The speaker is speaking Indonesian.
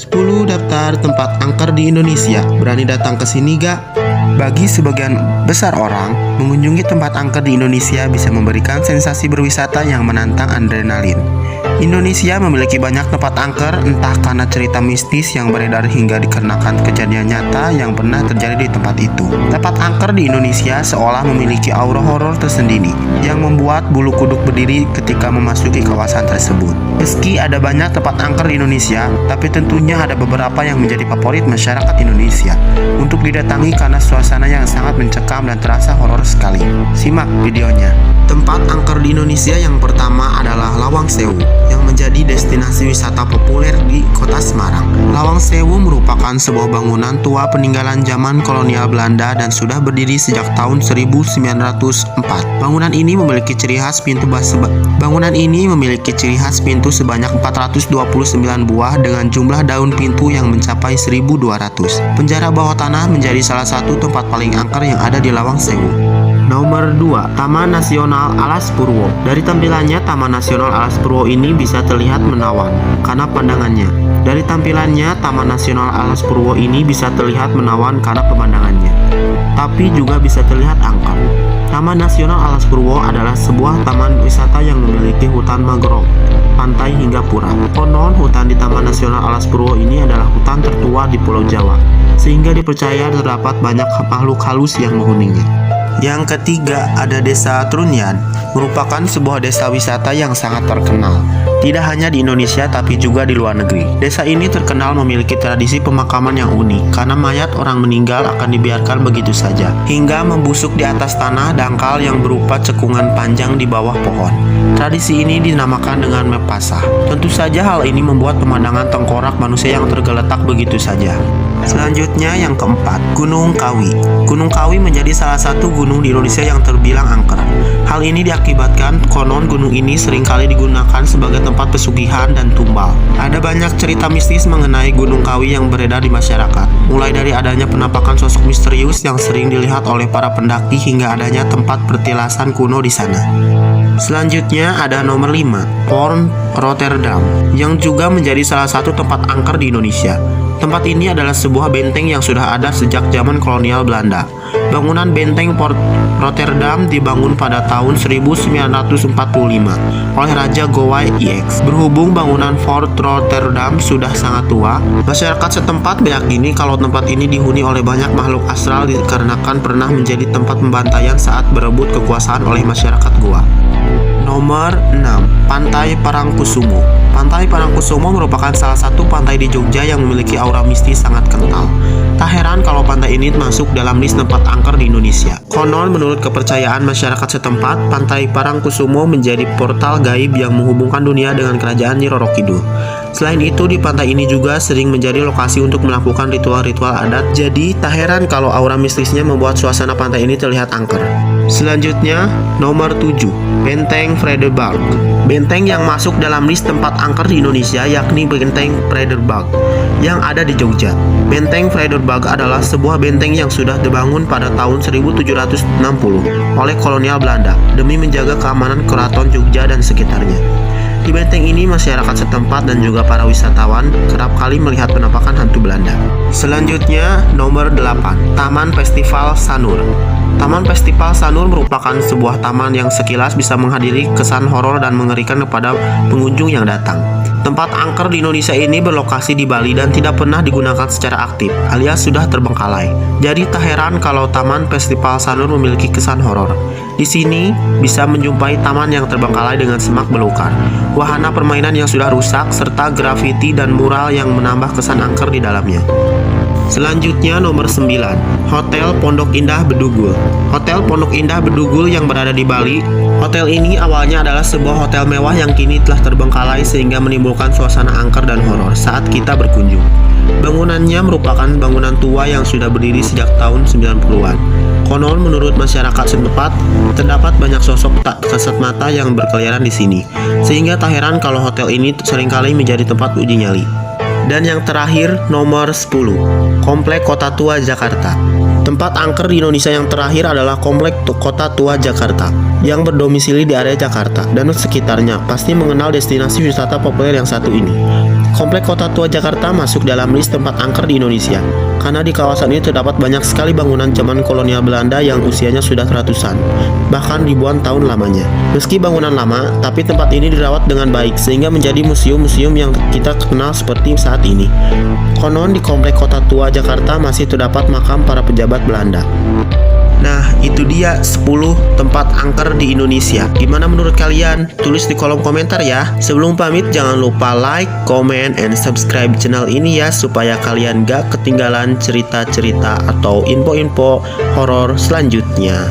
10 daftar tempat angker di Indonesia. Berani datang ke sini gak? Bagi sebagian besar orang, mengunjungi tempat angker di Indonesia bisa memberikan sensasi berwisata yang menantang adrenalin. Indonesia memiliki banyak tempat angker, entah karena cerita mistis yang beredar hingga dikarenakan kejadian nyata yang pernah terjadi di tempat itu. Tempat angker di Indonesia seolah memiliki aura horor tersendiri yang membuat bulu kuduk berdiri ketika memasuki kawasan tersebut. Meski ada banyak tempat angker di Indonesia, tapi tentunya ada beberapa yang menjadi favorit masyarakat Indonesia untuk didatangi karena suasana yang sangat mencekam dan terasa horor sekali. Simak videonya. Tempat angker di Indonesia yang pertama adalah Lawang Sewu, yang menjadi destinasi wisata populer di kota Semarang. Lawang Sewu merupakan sebuah bangunan tua peninggalan zaman kolonial Belanda dan sudah berdiri sejak tahun 1904. Bangunan ini memiliki ciri khas pintu sebanyak 429 buah dengan jumlah daun pintu yang mencapai 1.200. Penjara bawah tanah menjadi salah satu tempat paling angker yang ada di Lawang Sewu. Nomor 2, Taman Nasional Alas Purwo. Dari tampilannya, Taman Nasional Alas Purwo ini bisa terlihat menawan karena pandangannya. Dari tampilannya, Taman Nasional Alas Purwo ini bisa terlihat menawan karena pemandangannya, tapi juga bisa terlihat angker. Taman Nasional Alas Purwo adalah sebuah taman wisata yang memiliki hutan mangrove, pantai hingga pura. Konon, hutan di Taman Nasional Alas Purwo ini adalah hutan tertua di Pulau Jawa, sehingga dipercaya terdapat banyak makhluk halus yang menghuninya. Yang ketiga, ada Desa Trunyan, merupakan sebuah desa wisata yang sangat terkenal, tidak hanya di Indonesia tapi juga di luar negeri. Desa ini terkenal memiliki tradisi pemakaman yang unik, karena mayat orang meninggal akan dibiarkan begitu saja, hingga membusuk di atas tanah dangkal yang berupa cekungan panjang di bawah pohon. Tradisi ini dinamakan dengan mepasah. Tentu saja hal ini membuat pemandangan tengkorak manusia yang tergeletak begitu saja. Selanjutnya yang keempat, Gunung Kawi. Gunung Kawi menjadi salah satu gunung di Indonesia yang terbilang angker. Hal ini diakibatkan konon gunung ini seringkali digunakan sebagai tempat pesugihan dan tumbal. Ada banyak cerita mistis mengenai Gunung Kawi yang beredar di masyarakat, mulai dari adanya penampakan sosok misterius yang sering dilihat oleh para pendaki hingga adanya tempat pertilasan kuno di sana. Selanjutnya ada nomor 5, Port Rotterdam, yang juga menjadi salah satu tempat angker di Indonesia. Tempat ini adalah sebuah benteng yang sudah ada sejak zaman kolonial Belanda. Bangunan benteng Port Rotterdam dibangun pada tahun 1945 oleh Raja Gowai IX. Berhubung bangunan Fort Rotterdam sudah sangat tua, masyarakat setempat meyakini kalau tempat ini dihuni oleh banyak makhluk astral dikarenakan pernah menjadi tempat pembantaian saat berebut kekuasaan oleh masyarakat Goa. Nomor 6, Pantai Parangkusumo. Pantai Parangkusumo merupakan salah satu pantai di Jogja yang memiliki aura mistis sangat kental. Tak heran kalau pantai ini masuk dalam list tempat angker di Indonesia. Konon menurut kepercayaan masyarakat setempat, Pantai Parangkusumo menjadi portal gaib yang menghubungkan dunia dengan kerajaan Nyi Roro Kidul. Selain itu, di pantai ini juga sering menjadi lokasi untuk melakukan ritual-ritual adat. Jadi, tak heran kalau aura mistisnya membuat suasana pantai ini terlihat angker. Selanjutnya, nomor 7, Benteng Frederberg. Benteng yang masuk dalam list tempat angker di Indonesia yakni Benteng Frederberg yang ada di Jogja. Benteng Frederberg adalah sebuah benteng yang sudah dibangun pada tahun 1760 oleh kolonial Belanda demi menjaga keamanan keraton Jogja dan sekitarnya. Di benteng ini, masyarakat setempat dan juga para wisatawan kerap kali melihat penampakan hantu Belanda. Selanjutnya, nomor 8, Taman Festival Sanur. Taman Festival Sanur merupakan sebuah taman yang sekilas bisa menghadiri kesan horor dan mengerikan kepada pengunjung yang datang. Tempat angker di Indonesia ini berlokasi di Bali dan tidak pernah digunakan secara aktif, alias sudah terbengkalai. Jadi tak heran kalau Taman Festival Sanur memiliki kesan horor. Di sini bisa menjumpai taman yang terbengkalai dengan semak belukar, wahana permainan yang sudah rusak, serta grafiti dan mural yang menambah kesan angker di dalamnya. Selanjutnya nomor 9, Hotel Pondok Indah Bedugul. Hotel Pondok Indah Bedugul yang berada di Bali. Hotel ini awalnya adalah sebuah hotel mewah yang kini telah terbengkalai sehingga menimbulkan suasana angker dan horor saat kita berkunjung. Bangunannya merupakan bangunan tua yang sudah berdiri sejak tahun 90-an. Konon menurut masyarakat setempat, terdapat banyak sosok tak kasat mata yang berkeliaran di sini, sehingga tak heran kalau hotel ini seringkali menjadi tempat uji nyali. Dan yang terakhir, nomor 10, Komplek Kota Tua Jakarta. Tempat angker di Indonesia yang terakhir adalah Komplek Kota Tua Jakarta yang berdomisili di area Jakarta dan sekitarnya. Pasti mengenal destinasi wisata populer yang satu ini. Komplek Kota Tua Jakarta masuk dalam list tempat angker di Indonesia, karena di kawasan ini terdapat banyak sekali bangunan zaman kolonial Belanda yang usianya sudah ratusan, bahkan ribuan tahun lamanya. Meski bangunan lama, tapi tempat ini dirawat dengan baik sehingga menjadi museum-museum yang kita kenal seperti saat ini. Konon di Komplek Kota Tua Jakarta masih terdapat makam para pejabat Belanda. Nah, itu dia 10 tempat angker di Indonesia. Gimana menurut kalian? Tulis di kolom komentar ya. Sebelum pamit, jangan lupa like, comment, and subscribe channel ini ya, supaya kalian gak ketinggalan cerita-cerita atau info-info horor selanjutnya.